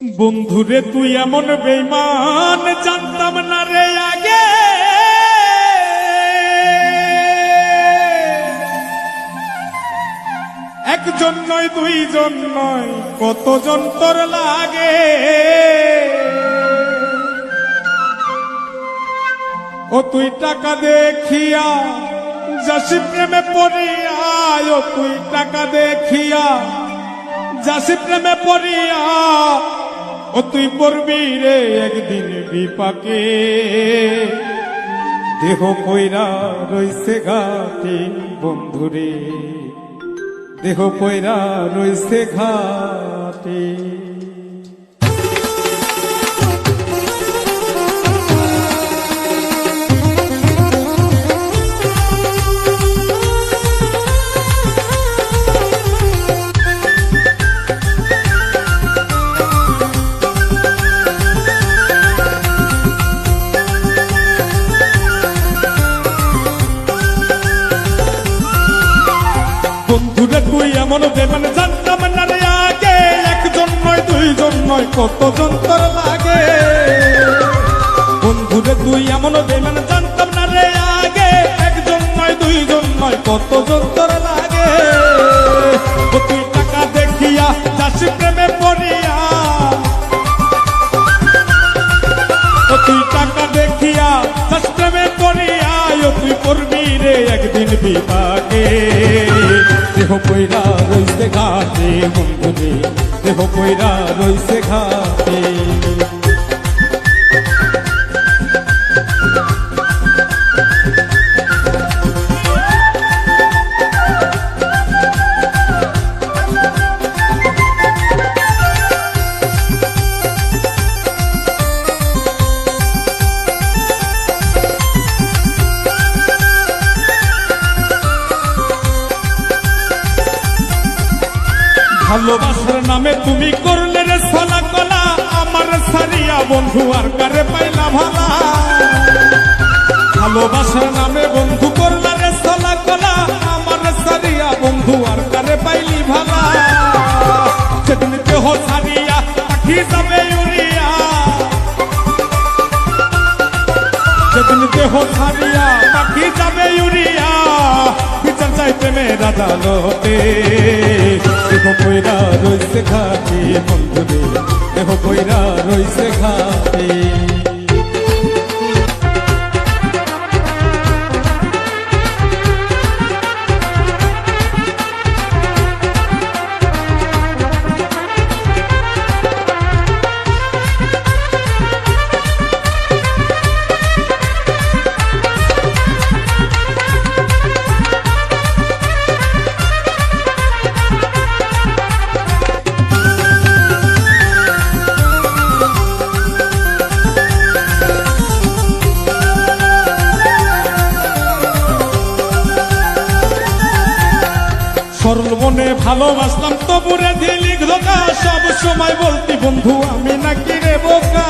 বন্ধুরে তুই এমন বেঈমান জানতাম না রে আগে, একজন নয় দুইজন নয় কতজন তোর লাগে। ও তুই টাকা দেখিয়া যাসি প্রেমে পড়িয়া, ও তুই টাকা দেখিয়া যাসি প্রেমে পড়িয়া, ও তুই পড়বি রে একদিন বিপাকে। দেহ কইরা রইছে ঘাটে বন্ধুরে, দেহ কইরা রইছে ঘাটে। বন্ধুরে তুই এমন বেমান জানতাম না রে আগে, একজন নয় দুইজন নয় কতজন তোর লাগে। বন্ধুরে তুই এমন বেমান জানতাম না রে আগে, একজন নয় দুইজন নয় কতজন তোর লাগে। ও তুই টাকা দেখিয়া যাসি প্রেমে পড়িয়া, ও তুই টাকা দেখিয়া যাসি প্রেমে পড়িয়া, ও তুই পড়বি রে একদিন বিপাকে। দেহ কইরা রইছে ঘাটে বন্ধুরে, দেহ কইরা রইছে ঘাটে। ভালোবাসার নামে তুমি করলে রে ছলা কলা, আমার সারিয়া বন্ধু আর কারে পাইলা ভালা। ভালোবাসার নামে বন্ধু করলে রে ছলা কলা, আমার সারিয়া বন্ধু আর কারে পাইলি ভালা। সেদিন দেহ সারিয়া পাখি যাবে উড়িয়া, সেদিন দেহ সারিয়া পাখি যাবে উড়িয়া, বিচার চাইতে মেয়ের আদালতে। দেহ কইরা রইছে ঘাটে বন্ধুরে, দেহ কইরা রইছে ঘাটে। সরল মনে ভালোবাসলাম তবুরে দিলি ধোকা, সব সময় বলতি বন্ধু আমি নাকি রে বোকা।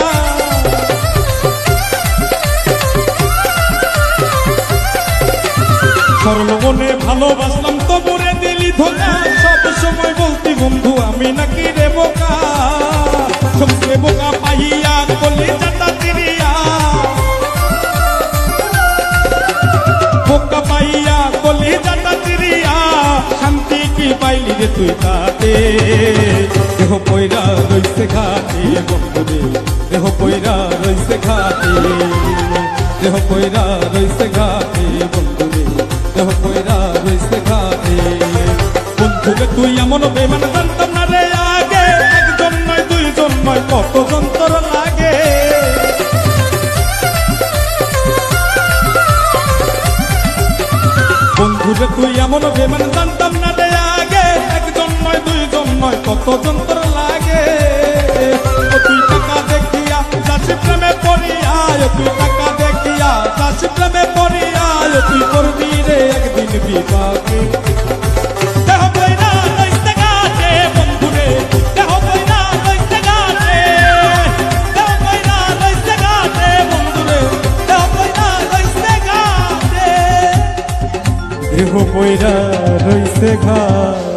সরল মনে ভালোবাসলাম তবুরে দিলি ধোকা, সব সময় বলতি বন্ধু আমি নাকি রে বোকা। সবচেয়ে বোকা পাইয়া গলি চাটা চিরিয়া, বোকা পাইয়া গলি চাটা চিরিয়া, শান্তি কি পাইলি রে তুই তাতে। দেহ পয়রা রইছে ঘাটে বন্ধুরে, দেহ পয়রা রইছে ঘাটে, দেহ পয়রা রইছে ঘাটে বন্ধুরে, দেহ পয়রা রইছে ঘাটে। বন্ধুরে তুই এমন বেমান জানতাম না রে আগে, একজন নয় দুইজন নয় কতজন তোর লাগে। বন্ধুরে তুই এমন বেমান জানতাম না রে আগে, একজন নয় দুইজন নয় কতজন তোর লাগে। ও তুই টাকা দেখিয়া যাসি প্রেমে পড়িয়া, ও তুই টাকা দেখিয়া যাসি প্রেমে পড়িয়া, ও তুই করবি রে একদিন বিপাকে। দেহ কইরা রইছে ঘাটে বন্ধুরে, দেহ কইরা রইছে ঘাটে, দেহ কইরা রইছে ঘাটে বন্ধুরে, দেহ কইরা রইছে ঘাটে, দেহ কইরা রইছে ঘাটে।